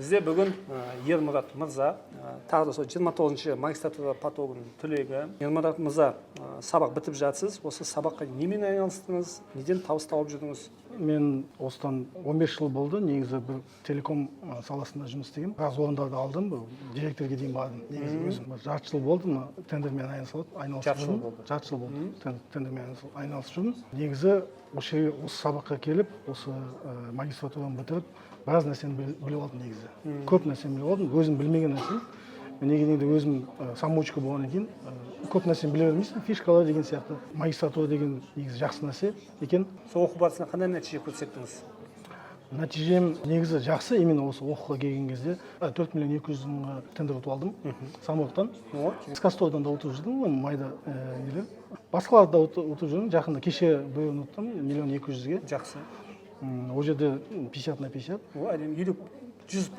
Бізде бүгін Ермұрат мырза, тағы да сол 29-шы магистратура потогының түлегі. Ермұрат мырза, сабақ бітіп жатсыз. Осы сабаққа немен айналыстыңыз? Неден табыс тауып жүрдіңіз? Мен осыдан 15 жыл болды. Негізі бір телеком саласында жұмыс істегенмін. Біраз орындарды алдым, директорге дейін бардым. Негізі өзім жарты жыл болды, тендермен айналысып жүрмін. Жарты жыл болды. Тендермен айналысып жүрмін. Негізі осы сабаққа келіп, осы магистратураны бітіріп, біраз нәрсені біліп алдым негізі. Көп нәрсені біліп алдым, өзім білмеген нәрсе. Негізінде өзім самоучка болғаннан кейін көп нәрсені біле бермейсің, фишкалар деген сияқты. Магистратура деген негізі жақсы нәрсе екен. Сол оқу барысында қандай нәтиже көрсеттіңіз? Нәтижем негізі жақсы, именно осы оқуға келген кезде 4 миллион 200 мыңға тендер ұтып алдым самұрықтан. Скастордан да ұтып жүрдім, майда нелер. Басқаларды да ұтып жүрдім. Жақында кеше біреуін ұттым, 1 миллион 200-ге. Жақсы. Ол жерде 50 на 50. Ол әдемі 100%